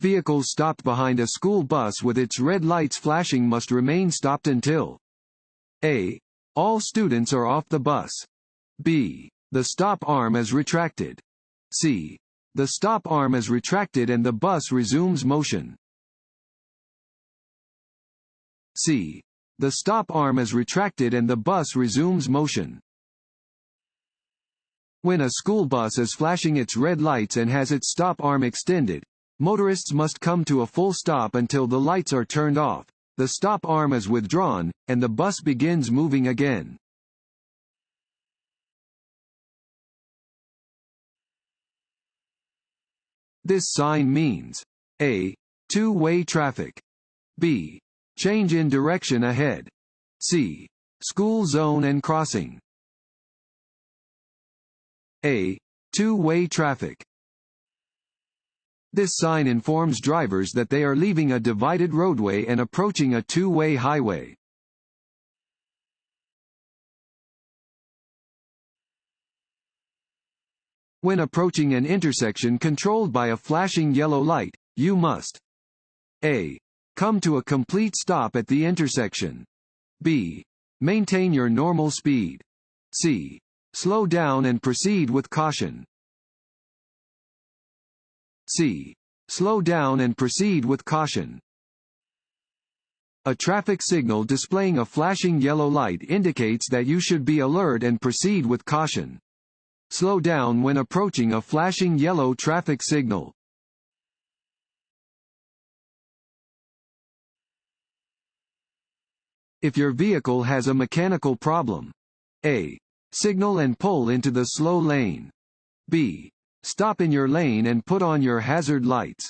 Vehicles stopped behind a school bus with its red lights flashing must remain stopped until A. All students are off the bus. B. The stop arm is retracted. C. The stop arm is retracted and the bus resumes motion. C. The stop arm is retracted and the bus resumes motion. When a school bus is flashing its red lights and has its stop arm extended, motorists must come to a full stop until the lights are turned off, the stop arm is withdrawn, and the bus begins moving again. This sign means A. Two-way traffic. B. Change in direction ahead. C. School zone and crossing. A. Two-way traffic. This sign informs drivers that they are leaving a divided roadway and approaching a two-way highway. When approaching an intersection controlled by a flashing yellow light, you must A. Come to a complete stop at the intersection. B. Maintain your normal speed. C. Slow down and proceed with caution. C. Slow down and proceed with caution. A traffic signal displaying a flashing yellow light indicates that you should be alert and proceed with caution. Slow down when approaching a flashing yellow traffic signal. If your vehicle has a mechanical problem, A. Signal and pull into the slow lane. B. Stop in your lane and put on your hazard lights.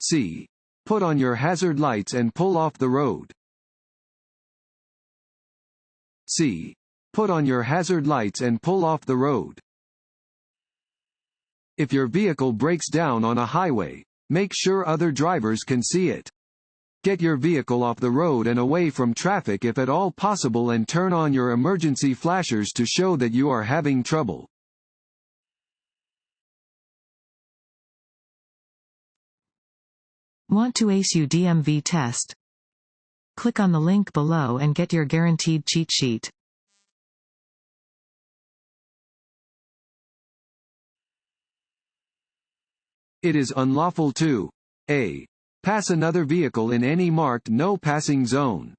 C. Put on your hazard lights and pull off the road. C. Put on your hazard lights and pull off the road. If your vehicle breaks down on a highway, make sure other drivers can see it. Get your vehicle off the road and away from traffic if at all possible and turn on your emergency flashers to show that you are having trouble. Want to ace your DMV test? Click on the link below and get your guaranteed cheat sheet. It is unlawful to A. Pass another vehicle in any marked no passing zone.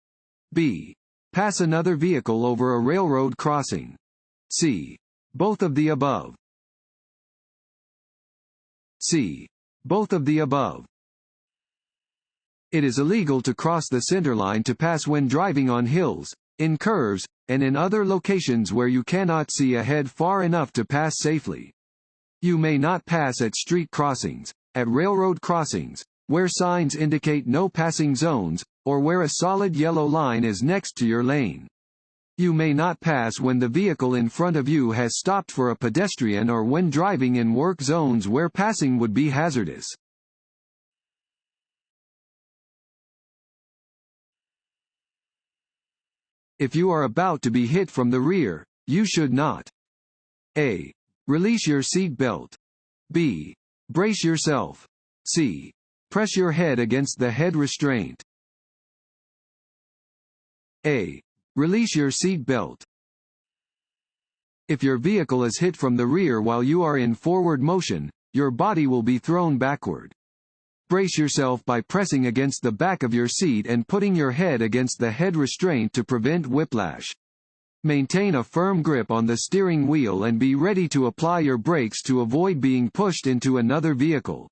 B. Pass another vehicle over a railroad crossing. C. Both of the above. C. Both of the above. It is illegal to cross the centerline to pass when driving on hills, in curves, and in other locations where you cannot see ahead far enough to pass safely. You may not pass at street crossings, at railroad crossings, where signs indicate no passing zones, or where a solid yellow line is next to your lane. You may not pass when the vehicle in front of you has stopped for a pedestrian or when driving in work zones where passing would be hazardous. If you are about to be hit from the rear, you should not A. Release your seat belt. B. Brace yourself. C. Press your head against the head restraint. A. Release your seat belt. If your vehicle is hit from the rear while you are in forward motion, your body will be thrown backward. Brace yourself by pressing against the back of your seat and putting your head against the head restraint to prevent whiplash. Maintain a firm grip on the steering wheel and be ready to apply your brakes to avoid being pushed into another vehicle.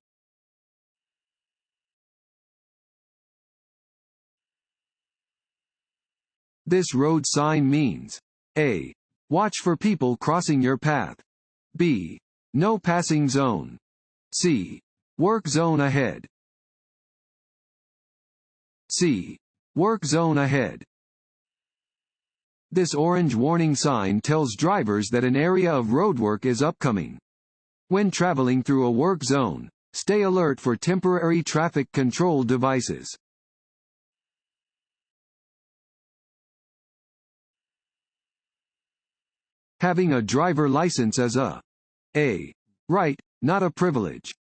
This road sign means A. Watch for people crossing your path. B. No passing zone. C. Work zone ahead. C. Work zone ahead. This orange warning sign tells drivers that an area of roadwork is upcoming. When traveling through a work zone, stay alert for temporary traffic control devices. Having a driver license is a right, not a privilege.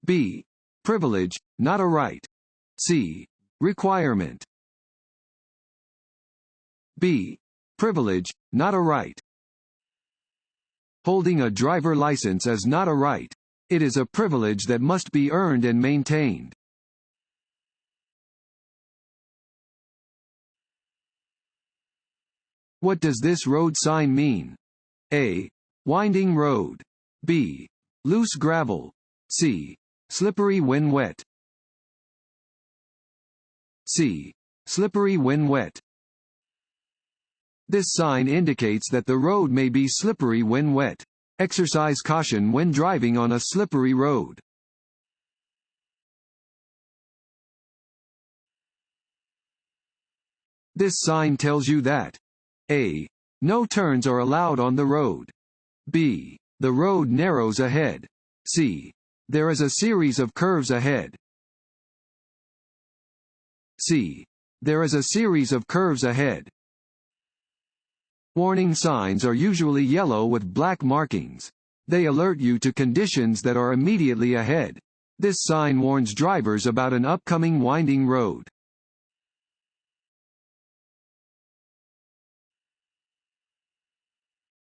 B. Privilege, not a right. C. Requirement. B. Privilege, not a right. Holding a driver license is not a right. It is a privilege that must be earned and maintained. What does this road sign mean? A. Winding road. B. Loose gravel. C. Slippery when wet. C. Slippery when wet. This sign indicates that the road may be slippery when wet. Exercise caution when driving on a slippery road. This sign tells you that A. No turns are allowed on the road. B. The road narrows ahead. C. There is a series of curves ahead. C. There is a series of curves ahead. Warning signs are usually yellow with black markings. They alert you to conditions that are immediately ahead. This sign warns drivers about an upcoming winding road.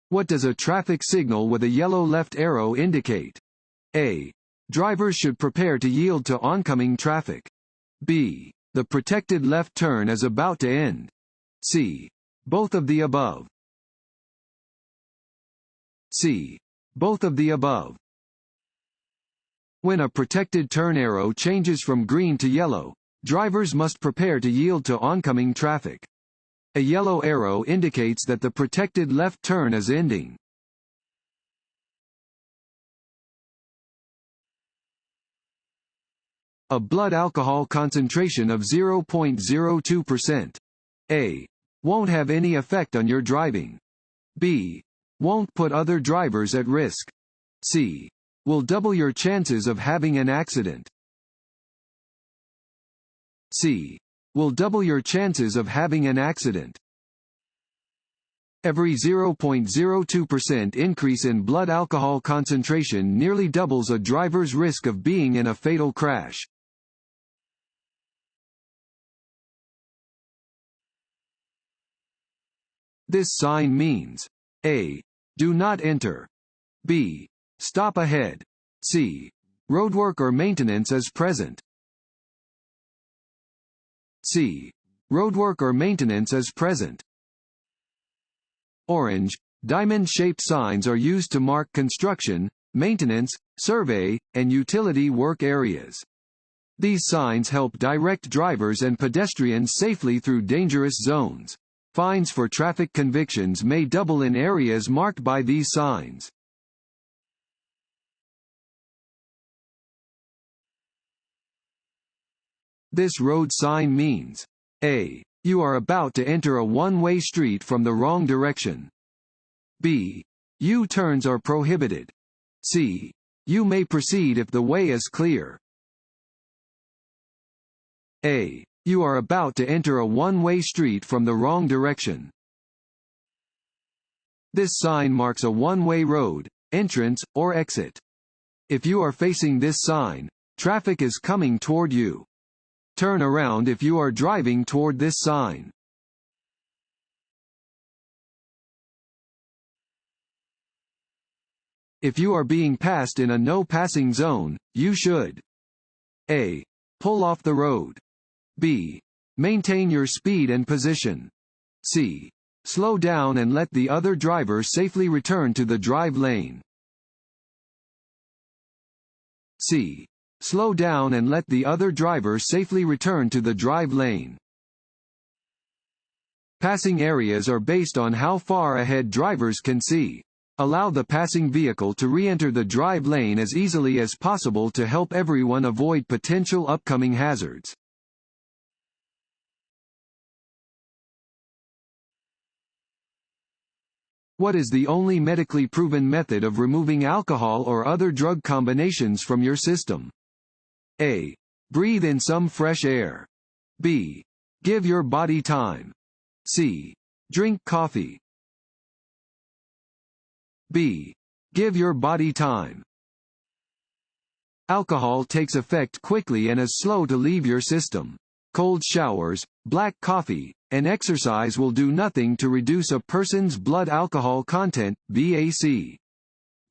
What does a traffic signal with a yellow left arrow indicate? A. Drivers should prepare to yield to oncoming traffic. B. The protected left turn is about to end. C. Both of the above. C. Both of the above. When a protected turn arrow changes from green to yellow, drivers must prepare to yield to oncoming traffic. A yellow arrow indicates that the protected left turn is ending. A blood alcohol concentration of 0.02%. A. Won't have any effect on your driving. B. Won't put other drivers at risk. C. Will double your chances of having an accident. C. Will double your chances of having an accident. Every 0.02% increase in blood alcohol concentration nearly doubles a driver's risk of being in a fatal crash. This sign means A. Do not enter. B. Stop ahead. C. Roadwork or maintenance is present. C. Roadwork or maintenance is present. Orange, diamond-shaped signs are used to mark construction, maintenance, survey, and utility work areas. These signs help direct drivers and pedestrians safely through dangerous zones. Fines for traffic convictions may double in areas marked by these signs. This road sign means A. You are about to enter a one-way street from the wrong direction. B. U-turns are prohibited. C. You may proceed if the way is clear. A. You are about to enter a one-way street from the wrong direction. This sign marks a one-way road, entrance, or exit. If you are facing this sign, traffic is coming toward you. Turn around if you are driving toward this sign. If you are being passed in a no-passing zone, you should A. Pull off the road. B. Maintain your speed and position. C. Slow down and let the other driver safely return to the drive lane. C. Slow down and let the other driver safely return to the drive lane. Passing areas are based on how far ahead drivers can see. Allow the passing vehicle to re-enter the drive lane as easily as possible to help everyone avoid potential upcoming hazards. What is the only medically proven method of removing alcohol or other drug combinations from your system? A. Breathe in some fresh air. B. Give your body time. C. Drink coffee. B. Give your body time. Alcohol takes effect quickly and is slow to leave your system. Cold showers, black coffee, and exercise will do nothing to reduce a person's blood alcohol content, BAC.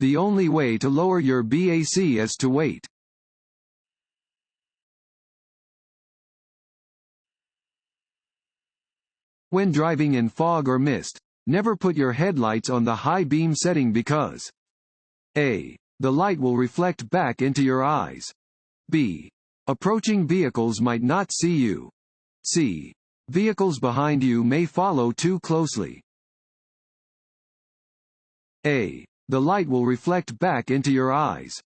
The only way to lower your BAC is to wait. When driving in fog or mist, never put your headlights on the high beam setting because A. The light will reflect back into your eyes. B. Approaching vehicles might not see you. C. Vehicles behind you may follow too closely. A. The light will reflect back into your eyes.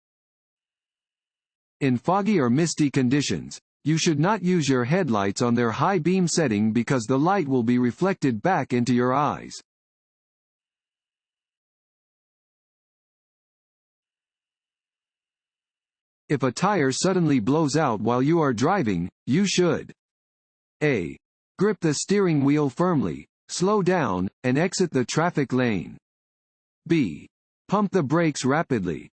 In foggy or misty conditions, you should not use your headlights on their high beam setting because the light will be reflected back into your eyes. If a tire suddenly blows out while you are driving, you should A. Grip the steering wheel firmly, slow down, and exit the traffic lane. B. Pump the brakes rapidly.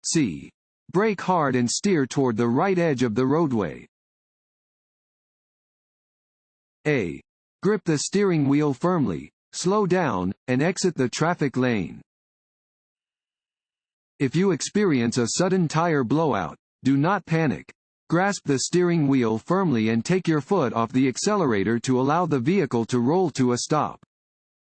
C. Brake hard and steer toward the right edge of the roadway. A. Grip the steering wheel firmly, slow down, and exit the traffic lane. If you experience a sudden tire blowout, do not panic. Grasp the steering wheel firmly and take your foot off the accelerator to allow the vehicle to roll to a stop.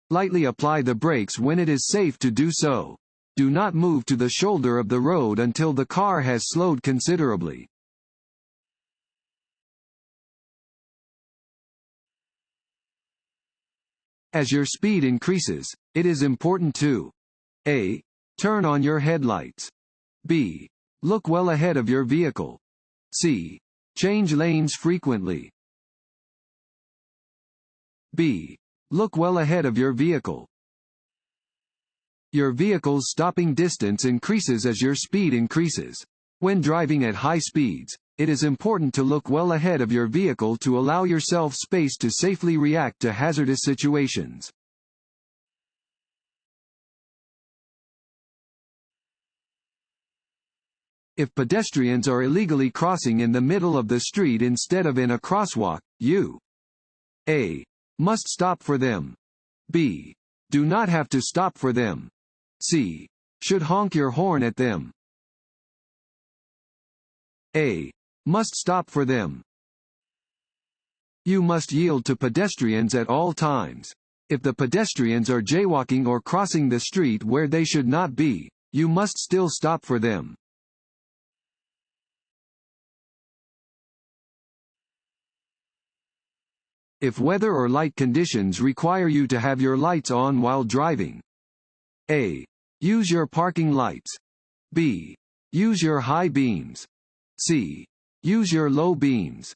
Lightly apply the brakes when it is safe to do so. Do not move to the shoulder of the road until the car has slowed considerably. As your speed increases, it is important to A. Turn on your headlights. B. Look well ahead of your vehicle. C. Change lanes frequently. B. Look well ahead of your vehicle. Your vehicle's stopping distance increases as your speed increases. When driving at high speeds, it is important to look well ahead of your vehicle to allow yourself space to safely react to hazardous situations. If pedestrians are illegally crossing in the middle of the street instead of in a crosswalk, you A. Must stop for them. B. Do not have to stop for them. C. Should honk your horn at them. A. Must stop for them. You must yield to pedestrians at all times. If the pedestrians are jaywalking or crossing the street where they should not be, you must still stop for them. If weather or light conditions require you to have your lights on while driving, A. Use your parking lights. B. Use your high beams. C. Use your low beams.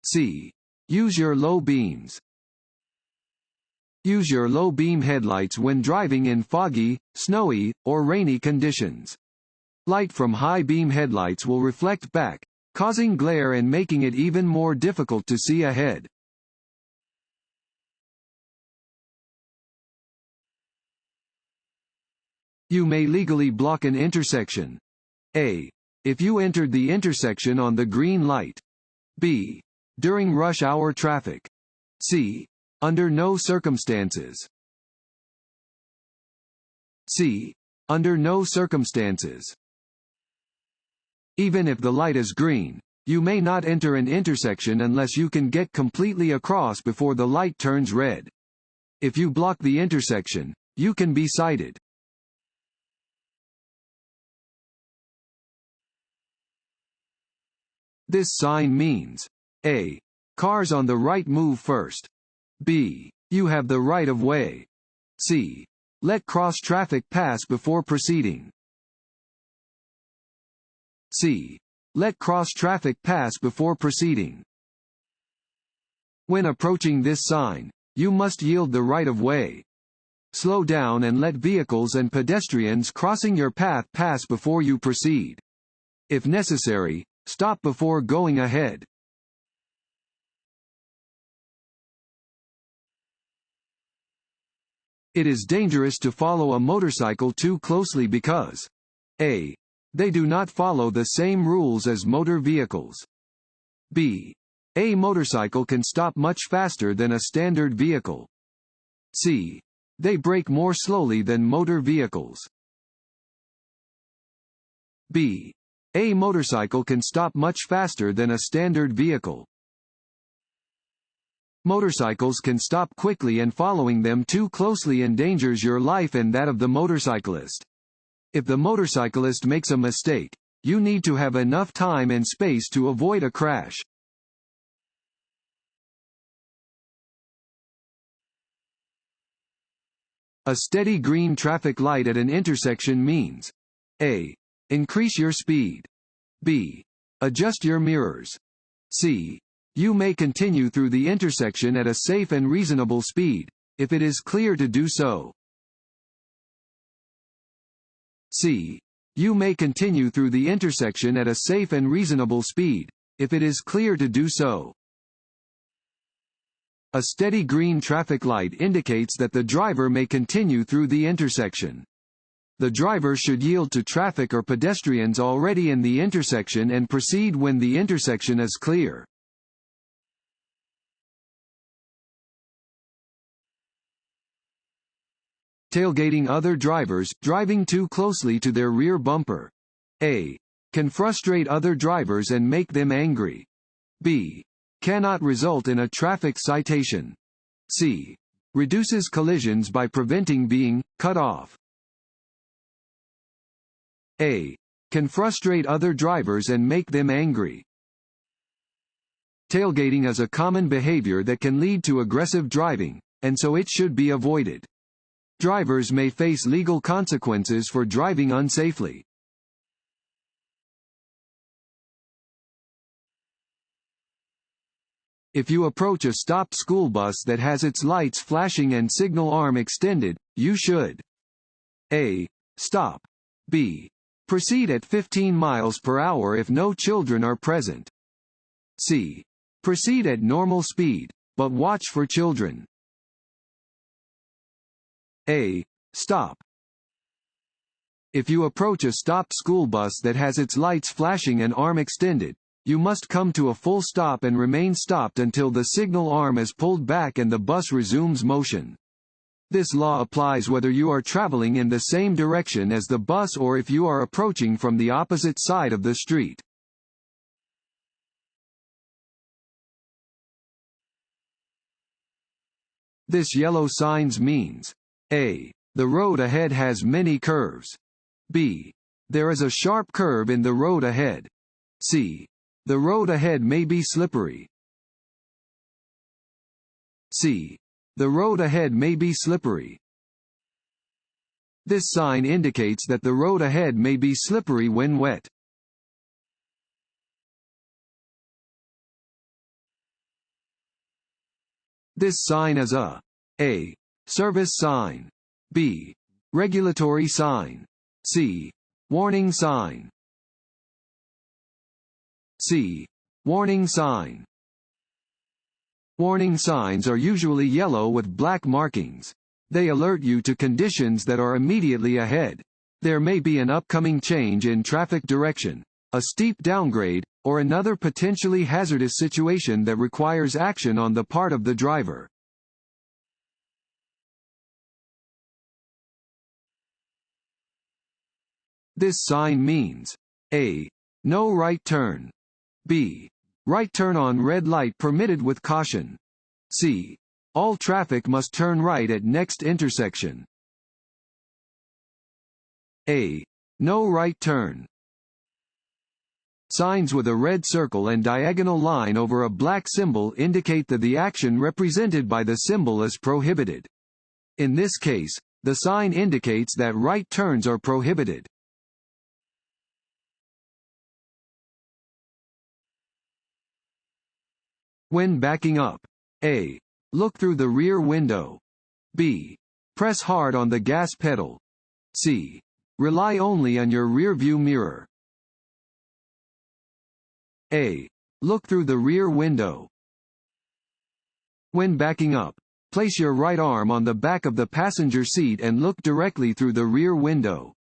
C. Use your low beams. Use your low beam headlights when driving in foggy, snowy, or rainy conditions. Light from high beam headlights will reflect back, causing glare and making it even more difficult to see ahead. You may legally block an intersection. A. If you entered the intersection on the green light. B. During rush hour traffic. C. Under no circumstances. C. Under no circumstances. Even if the light is green, you may not enter an intersection unless you can get completely across before the light turns red. If you block the intersection, you can be cited. This sign means A. Cars on the right move first. B. You have the right of way. C. Let cross traffic pass before proceeding. C. Let cross traffic pass before proceeding. When approaching this sign, you must yield the right of way. Slow down and let vehicles and pedestrians crossing your path pass before you proceed. If necessary, stop before going ahead. It is dangerous to follow a motorcycle too closely because A. They do not follow the same rules as motor vehicles. B. A motorcycle can stop much faster than a standard vehicle. C. They brake more slowly than motor vehicles. B. A motorcycle can stop much faster than a standard vehicle. Motorcycles can stop quickly, and following them too closely endangers your life and that of the motorcyclist. If the motorcyclist makes a mistake, you need to have enough time and space to avoid a crash. A steady green traffic light at an intersection means: A. Increase your speed. B. Adjust your mirrors. C. You may continue through the intersection at a safe and reasonable speed, if it is clear to do so. C. You may continue through the intersection at a safe and reasonable speed, if it is clear to do so. A steady green traffic light indicates that the driver may continue through the intersection. The driver should yield to traffic or pedestrians already in the intersection and proceed when the intersection is clear. Tailgating other drivers, driving too closely to their rear bumper. A. Can frustrate other drivers and make them angry. B. Cannot result in a traffic citation. C. Reduces collisions by preventing being cut off. A. Can frustrate other drivers and make them angry. Tailgating is a common behavior that can lead to aggressive driving, and so it should be avoided. Drivers may face legal consequences for driving unsafely. If you approach a stopped school bus that has its lights flashing and signal arm extended, you should: A. Stop. B. Proceed at 15 miles per hour if no children are present. C. Proceed at normal speed, but watch for children. A. Stop. If you approach a stopped school bus that has its lights flashing and arm extended, you must come to a full stop and remain stopped until the signal arm is pulled back and the bus resumes motion. This law applies whether you are traveling in the same direction as the bus or if you are approaching from the opposite side of the street. This yellow signs means: A. The road ahead has many curves. B. There is a sharp curve in the road ahead. C. The road ahead may be slippery. C. The road ahead may be slippery. This sign indicates that the road ahead may be slippery when wet. This sign is a: A. Service sign. B. Regulatory sign. C. Warning sign. C. Warning sign. Warning signs are usually yellow with black markings. They alert you to conditions that are immediately ahead. There may be an upcoming change in traffic direction, a steep downgrade, or another potentially hazardous situation that requires action on the part of the driver. This sign means: A. No right turn. B. Right turn on red light permitted with caution. C. All traffic must turn right at next intersection. A. No right turn. Signs with a red circle and diagonal line over a black symbol indicate that the action represented by the symbol is prohibited. In this case, the sign indicates that right turns are prohibited. When backing up: A. Look through the rear window. B. Press hard on the gas pedal. C. Rely only on your rear-view mirror. A. Look through the rear window. When backing up, place your right arm on the back of the passenger seat and look directly through the rear window.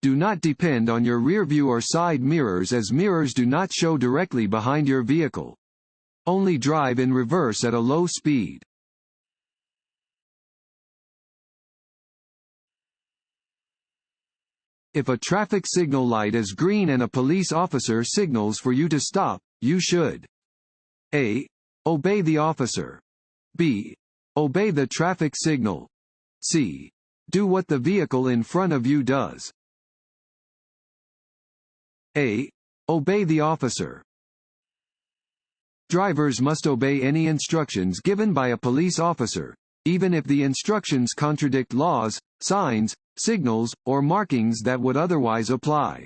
Do not depend on your rear view or side mirrors, as mirrors do not show directly behind your vehicle. Only drive in reverse at a low speed. If a traffic signal light is green and a police officer signals for you to stop, you should A. Obey the officer. B. Obey the traffic signal. C. Do what the vehicle in front of you does. A. Obey the officer. Drivers must obey any instructions given by a police officer, even if the instructions contradict laws, signs, signals, or markings that would otherwise apply.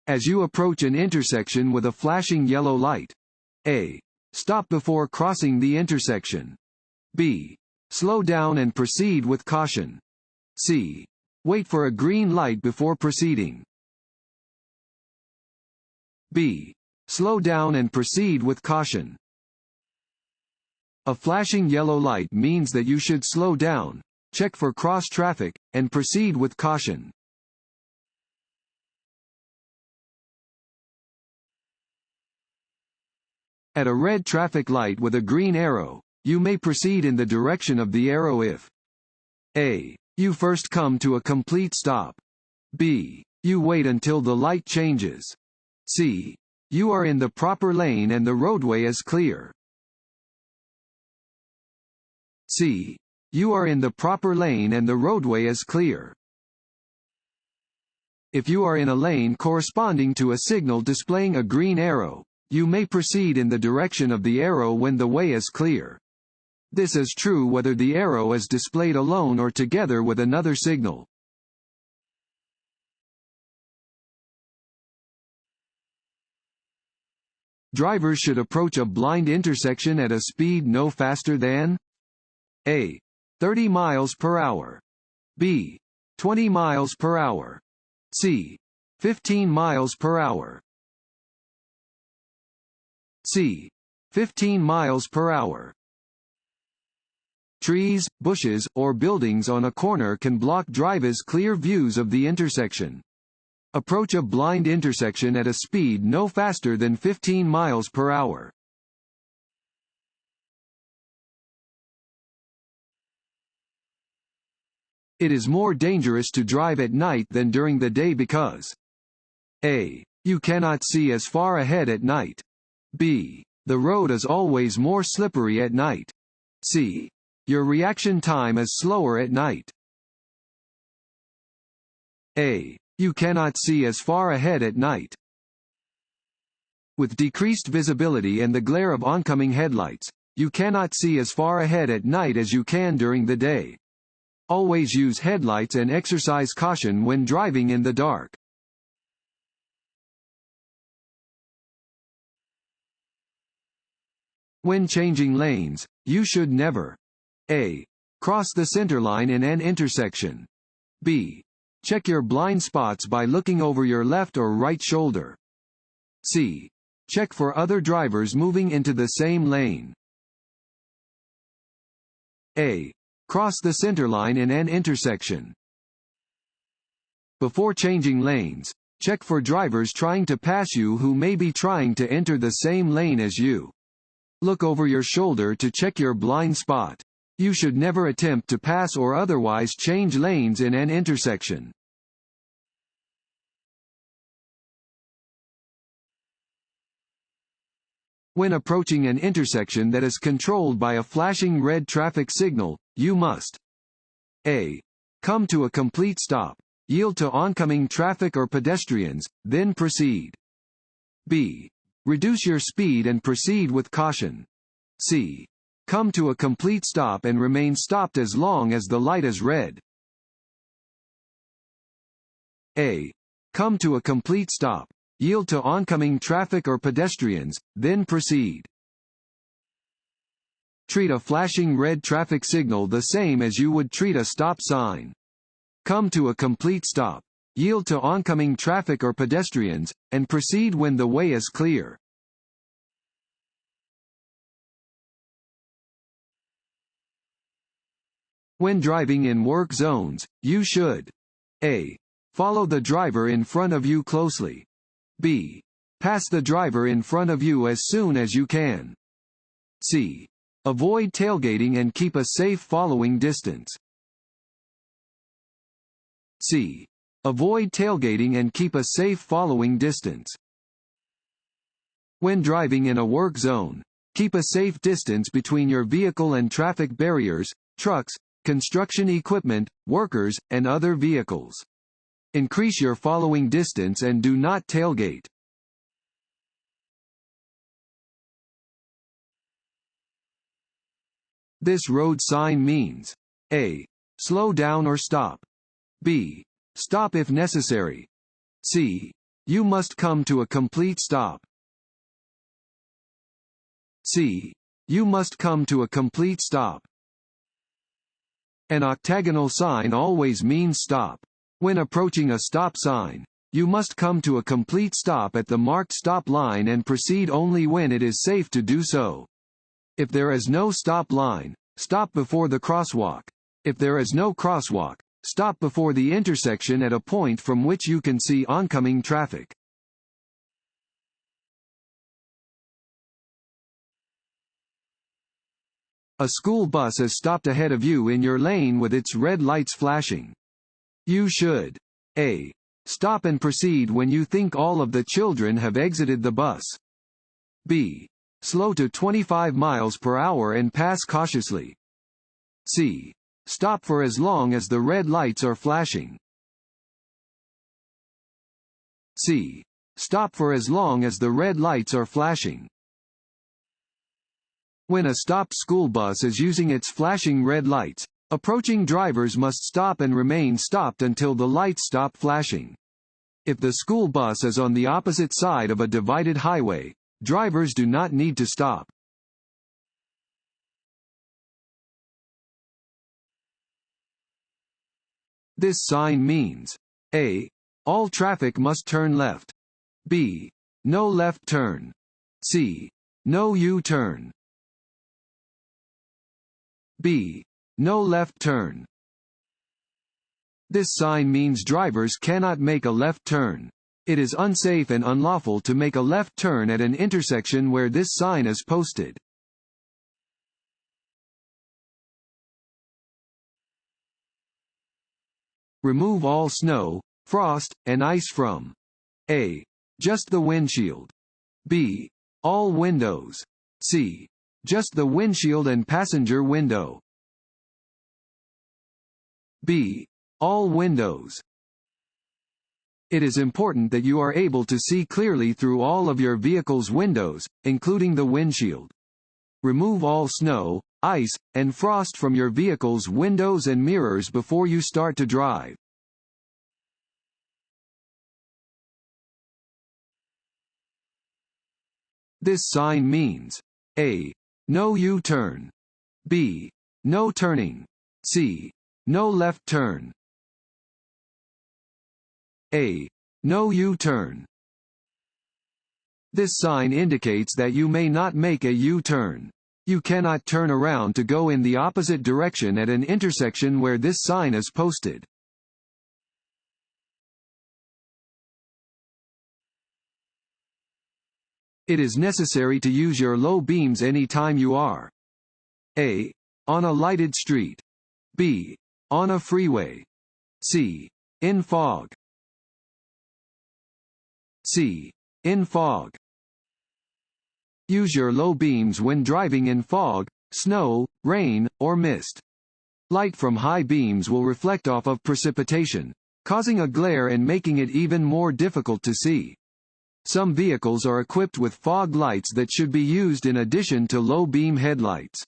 As you approach an intersection with a flashing yellow light, A. Stop before crossing the intersection. B. Slow down and proceed with caution. C. Wait for a green light before proceeding. B. Slow down and proceed with caution. A flashing yellow light means that you should slow down, check for cross traffic, and proceed with caution. At a red traffic light with a green arrow, you may proceed in the direction of the arrow if A. You first come to a complete stop. B. You wait until the light changes. C. You are in the proper lane and the roadway is clear. C. You are in the proper lane and the roadway is clear. If you are in a lane corresponding to a signal displaying a green arrow, you may proceed in the direction of the arrow when the way is clear. This is true whether the arrow is displayed alone or together with another signal. Drivers should approach a blind intersection at a speed no faster than A. 30 miles per hour. B. 20 miles per hour. C. 15 miles per hour. C. 15 miles per hour. Trees, bushes, or buildings on a corner can block drivers' clear views of the intersection. Approach a blind intersection at a speed no faster than 15 miles per hour. It is more dangerous to drive at night than during the day because A. You cannot see as far ahead at night. B. The road is always more slippery at night. C. Your reaction time is slower at night. A. You cannot see as far ahead at night. With decreased visibility and the glare of oncoming headlights, you cannot see as far ahead at night as you can during the day. Always use headlights and exercise caution when driving in the dark. When changing lanes, you should never A. Cross the center line in an intersection. B. Check your blind spots by looking over your left or right shoulder. C. Check for other drivers moving into the same lane. A. Cross the center line in an intersection. Before changing lanes, check for drivers trying to pass you who may be trying to enter the same lane as you. Look over your shoulder to check your blind spot. You should never attempt to pass or otherwise change lanes in an intersection. When approaching an intersection that is controlled by a flashing red traffic signal, you must A. Come to a complete stop, yield to oncoming traffic or pedestrians, then proceed. B. Reduce your speed and proceed with caution. C. Come to a complete stop and remain stopped as long as the light is red. A. Come to a complete stop, yield to oncoming traffic or pedestrians, then proceed. Treat a flashing red traffic signal the same as you would treat a stop sign. Come to a complete stop, yield to oncoming traffic or pedestrians, and proceed when the way is clear. When driving in work zones, you should A. Follow the driver in front of you closely. B. Pass the driver in front of you as soon as you can. C. Avoid tailgating and keep a safe following distance. C. Avoid tailgating and keep a safe following distance. When driving in a work zone, keep a safe distance between your vehicle and traffic barriers, trucks, construction equipment, workers, and other vehicles. Increase your following distance and do not tailgate. This road sign means A. Slow down or stop. B. Stop if necessary. C. You must come to a complete stop. C. You must come to a complete stop. An octagonal sign always means stop. When approaching a stop sign, you must come to a complete stop at the marked stop line and proceed only when it is safe to do so. If there is no stop line, stop before the crosswalk. If there is no crosswalk, stop before the intersection at a point from which you can see oncoming traffic. A school bus has stopped ahead of you in your lane with its red lights flashing. You should A. Stop and proceed when you think all of the children have exited the bus. B. Slow to 25 miles per hour and pass cautiously. C. Stop for as long as the red lights are flashing. C. Stop for as long as the red lights are flashing. When a stopped school bus is using its flashing red lights, approaching drivers must stop and remain stopped until the lights stop flashing. If the school bus is on the opposite side of a divided highway, drivers do not need to stop. This sign means A. All traffic must turn left. B. No left turn. C. No U-turn. B. No left turn. This sign means drivers cannot make a left turn. It is unsafe and unlawful to make a left turn at an intersection where this sign is posted. Remove all snow, frost, and ice from A. Just the windshield. B. All windows. C. Just the windshield and passenger window. B. All windows. It is important that you are able to see clearly through all of your vehicle's windows, including the windshield. Remove all snow, ice, and frost from your vehicle's windows and mirrors before you start to drive. This sign means A. No U-turn. B. No turning. C. No left turn. A. No U-turn. This sign indicates that you may not make a U-turn. You cannot turn around to go in the opposite direction at an intersection where this sign is posted. It is necessary to use your low beams anytime you are A. On a lighted street. B. On a freeway. C. In fog. C. In fog. Use your low beams when driving in fog, snow, rain, or mist. Light from high beams will reflect off of precipitation, causing a glare and making it even more difficult to see. Some vehicles are equipped with fog lights that should be used in addition to low beam headlights.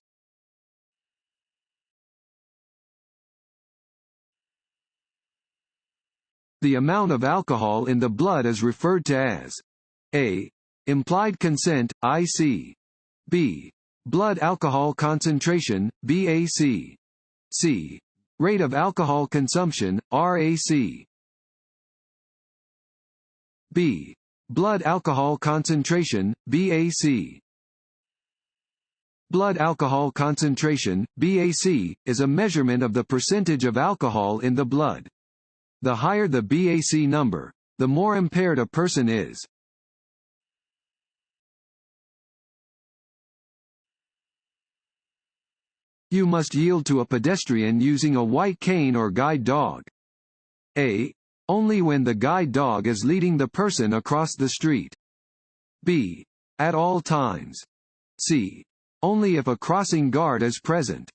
The amount of alcohol in the blood is referred to as A. Implied consent, IC. B. Blood alcohol concentration, BAC. C. Rate of alcohol consumption, RAC. B. Blood alcohol concentration, BAC. Blood alcohol concentration, BAC, is a measurement of the percentage of alcohol in the blood. The higher the BAC number, the more impaired a person is. You must yield to a pedestrian using a white cane or guide dog. A. Only when the guide dog is leading the person across the street. B. At all times. C. Only if a crossing guard is present.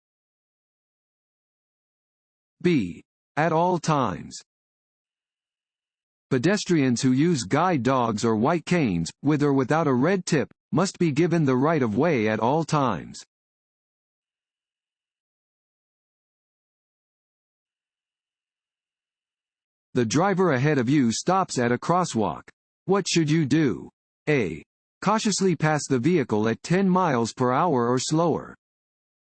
B. At all times. Pedestrians who use guide dogs or white canes, with or without a red tip, must be given the right of way at all times. The driver ahead of you stops at a crosswalk. What should you do? A. Cautiously pass the vehicle at 10 miles per hour or slower.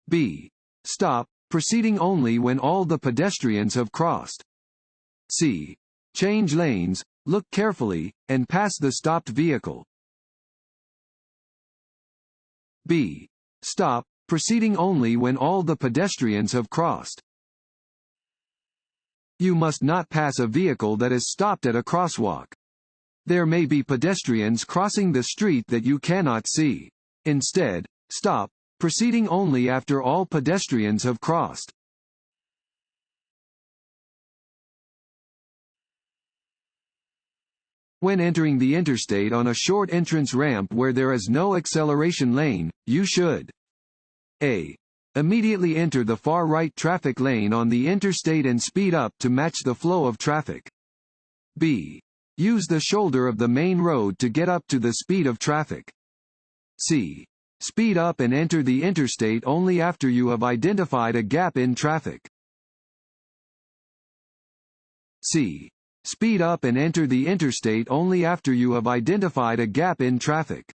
B. Stop, proceeding only when all the pedestrians have crossed. C. Change lanes, look carefully, and pass the stopped vehicle. B. Stop, proceeding only when all the pedestrians have crossed. You must not pass a vehicle that is stopped at a crosswalk. There may be pedestrians crossing the street that you cannot see. Instead, stop, proceeding only after all pedestrians have crossed. When entering the interstate on a short entrance ramp where there is no acceleration lane, you should A. Immediately enter the far right traffic lane on the interstate and speed up to match the flow of traffic. B. Use the shoulder of the main road to get up to the speed of traffic. C. Speed up and enter the interstate only after you have identified a gap in traffic. C. Speed up and enter the interstate only after you have identified a gap in traffic.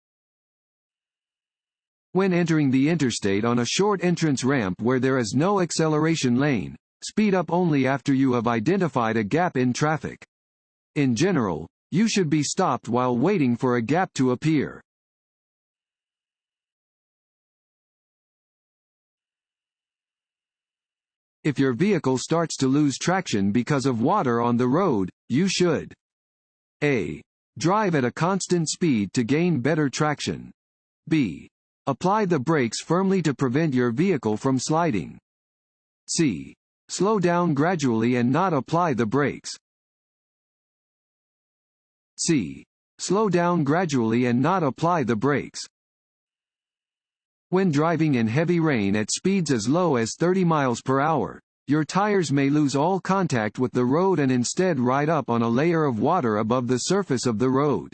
When entering the interstate on a short entrance ramp where there is no acceleration lane, speed up only after you have identified a gap in traffic. In general, you should be stopped while waiting for a gap to appear. If your vehicle starts to lose traction because of water on the road, you should A. Drive at a constant speed to gain better traction. B. Apply the brakes firmly to prevent your vehicle from sliding. C. Slow down gradually and not apply the brakes. C. Slow down gradually and not apply the brakes. When driving in heavy rain at speeds as low as 30 miles per hour, your tires may lose all contact with the road and instead ride up on a layer of water above the surface of the road.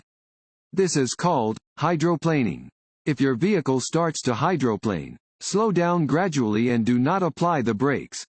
This is called hydroplaning. If your vehicle starts to hydroplane, slow down gradually and do not apply the brakes.